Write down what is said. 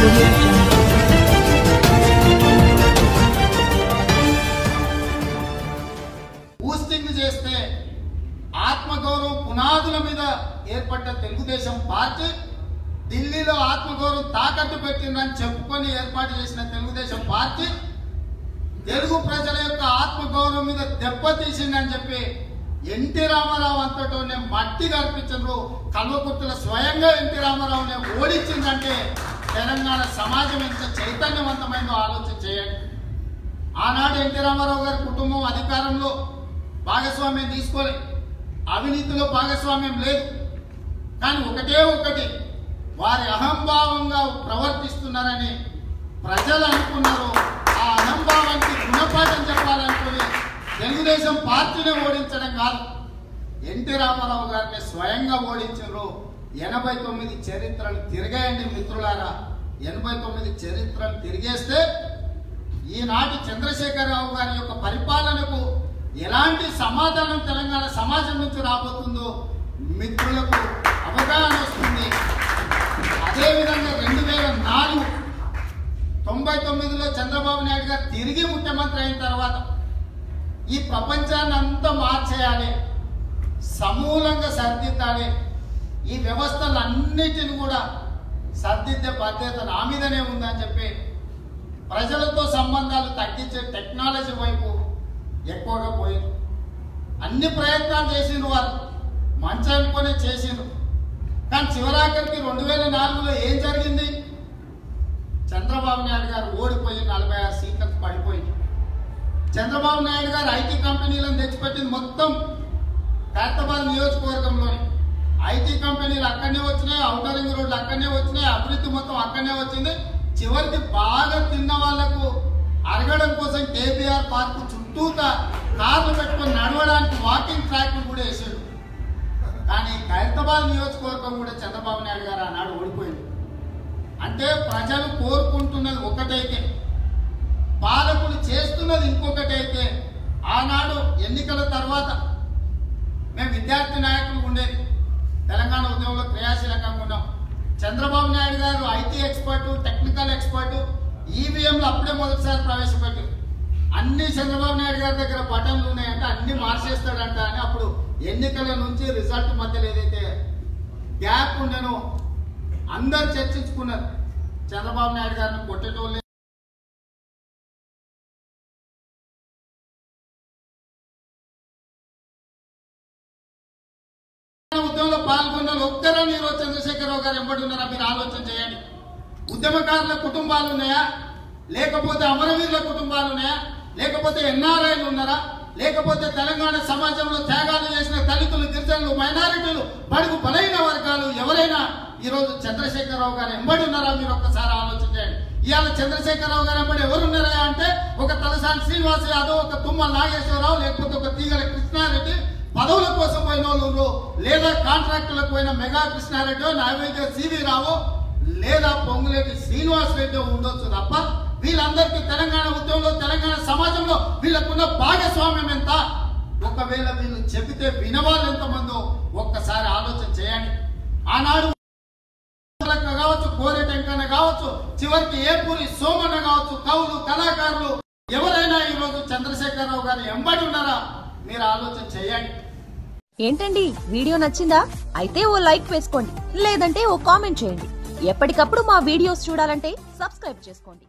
Audio Jungle. Boosting చేస్తే ఆత్మగౌరవం పునాదుల మీద ఏర్పడ్డ తెలుగుదేశం పార్టీ ఢిల్లీలో ఆత్మగౌరవం తాకట్టు పెట్టిందని చెప్పుకొని ఏర్పాటు చేసిన తెలుగుదేశం పార్టీ తెలుగు ప్రజల యొక్క ఆత్మగౌరవం మీద దెబ్బతీసిందని చెప్పి ఎన్టీ రామారావు అంతటోనే మట్టి కల్పించరు. కల్వకుర్తిలో స్వయంగా ఎన్టీ రామారావునే ఓడించిందంటే తెలంగాణ సమాజం ఎంత చైతన్యవంతమైందో ఆలోచన చేయండి. ఆనాడు ఎన్టీ రామారావు గారి కుటుంబం అధికారంలో భాగస్వామ్యం తీసుకోలేదు, అవినీతిలో భాగస్వామ్యం లేదు. కానీ ఒకటి వారి అహంభావంగా ప్రవర్తిస్తున్నారని ప్రజలు అనుకున్నారు. ఆ అహంభావానికి గుణపాఠం చెప్పాలనుకుని తెలుగుదేశం పార్టీని ఓడించడం కాదు, ఎన్టీ రామారావు గారిని స్వయంగా ఓడించారు. 89 చరిత్రలు తిరిగేయండి మిత్రులారా. 89 చరిత్రలు తిరిగేస్తే ఈనాటి చంద్రశేఖరరావు గారి యొక్క పరిపాలనకు ఎలాంటి సమాధానం తెలంగాణ సమాజం నుంచి రాబోతుందో మిత్రులకు అవగాహన వస్తుంది. అదేవిధంగా 2004 99లో చంద్రబాబు నాయుడు గారు తిరిగి ముఖ్యమంత్రి అయిన తర్వాత ఈ ప్రపంచాన్ని అంతా మార్చేయాలి, సమూలంగా సర్దిద్దాలి, ఈ వ్యవస్థలన్నిటిని కూడా సర్దిద్దే బాధ్యత నా మీదనే ఉందని చెప్పి ప్రజలతో సంబంధాలు తగ్గించే టెక్నాలజీ వైపు ఎక్కువగా పోయింది. అన్ని ప్రయత్నాలు చేసిండ్రు, వారు మంచి అనుకునే చేసిండ్రు. కానీ చివరాఖరికి 2004లో ఏం జరిగింది? చంద్రబాబు నాయుడు గారు ఓడిపోయి 46 సీట్లకు పడిపోయింది. చంద్రబాబు నాయుడు గారు ఐటీ కంపెనీలను తెచ్చిపెట్టింది మొత్తం ఖైరతాబాద్ నియోజకవర్గంలోని. ఐటీ కంపెనీలు అక్కడనే వచ్చినాయి, ఔటర్ రింగ్ రోడ్లు అక్కడనే వచ్చినాయి, అభివృద్ధి మొత్తం అక్కడనే వచ్చింది. చివరికి బాగా తిన్న వాళ్లకు అరగడం కోసం కేబీఆర్ పార్క్ చుట్టూత కార్లు పెట్టుకొని నడవడానికి వాకింగ్ ట్రాక్ కూడా వేసాడు. కానీ ఖైరతాబాద్ నియోజకవర్గం కూడా చంద్రబాబు నాయుడు గారు ఆనాడు ఓడిపోయింది. అంటే ప్రజలు కోరుకుంటున్నది ఒకటైతే, పాలకులు చేస్తున్నది ఇంకొకటైతే. ఆనాడు ఎన్నికల తర్వాత మేము విద్యార్థి నాయకులు ఉండేది, తెలంగాణ ఉద్యమంలో క్రియాశీలకంగా ఉన్నాం. చంద్రబాబు నాయుడు గారు ఐటీ ఎక్స్పర్టు, టెక్నికల్ ఎక్స్పర్టు, ఈవీఎంలు అప్పుడే మొదటిసారి ప్రవేశపెట్టారు. అన్ని చంద్రబాబు నాయుడు గారి దగ్గర బటన్లు ఉన్నాయంటే అన్ని మార్చేస్తాడంట అని అప్పుడు ఎన్నికల నుంచి రిజల్ట్ మధ్యలో ఏదైతే గ్యాప్ ఉండేనో అందరు చర్చించుకున్నారు. చంద్రబాబు నాయుడు గారిని కొట్టేటోళ్ళే ఉద్యమంలో పాల్గొన్న ఒక్కరని ఈరోజు చంద్రశేఖరరావు గారు ఎంబడి ఉన్నారా? మీరు ఆలోచన చేయండి. ఉద్యమకారుల కుటుంబాలు ఉన్నాయా, లేకపోతే అమరవీరుల కుటుంబాలు ఉన్నాయా, లేకపోతే ఎన్ఆర్ఐలు ఉన్నారా, లేకపోతే తెలంగాణ సమాజంలో త్యాగాలు చేసిన దళితులు, గిరిజనులు, మైనారిటీలు, బడుగు బలైన వర్గాలు ఎవరైనా ఈరోజు చంద్రశేఖరరావు గారు ఎంబడి ఉన్నారా? మీరు ఒక్కసారి ఆలోచన చేయండి. ఇవాళ చంద్రశేఖరరావు గారు ఎంబడి ఎవరున్నారా అంటే ఒక తలసాని శ్రీనివాస్ యాదవ్, ఒక తుమ్మల నాగేశ్వరరావు, లేకపోతే ఒక తీగల కృష్ణారెడ్డి, పదవుల కోసం పోయిన వాళ్ళు, లేదా కాంట్రాక్టులకు పోయిన మెగా కృష్ణారెడ్డి, నైవేద్య సివి రావు, లేదా పొంగులేటి శ్రీనివాస్ రెడ్డి ఉండొచ్చు తప్ప వీళ్ళందరికీ తెలంగాణ ఉద్యమంలో, తెలంగాణ సమాజంలో వీళ్ళకున్న భాగస్వామ్యం ఎంత? ఒకవేళ వీళ్ళు చెబితే వినవాళ్ళు ఎంతమందో ఒక్కసారి ఆలోచన చేయండి. ఆనాడు కావచ్చు, కోరేటెంకన్న కావచ్చు, చివరికి ఏపూరి సోమన్న కావచ్చు, కవులు, కళాకారులు ఎవరైనా ఈరోజు చంద్రశేఖరరావు గారు ఎంబడి ఉన్నారా? మీరు ఆలోచన చేయండి. ఏంటండి, వీడియో నచ్చిందా? అయితే ఓ లైక్ వేసుకోండి, లేదంటే ఓ కామెంట్ చేయండి. ఎప్పటికప్పుడు మా వీడియోస్ చూడాలంటే సబ్స్క్రైబ్ చేసుకోండి.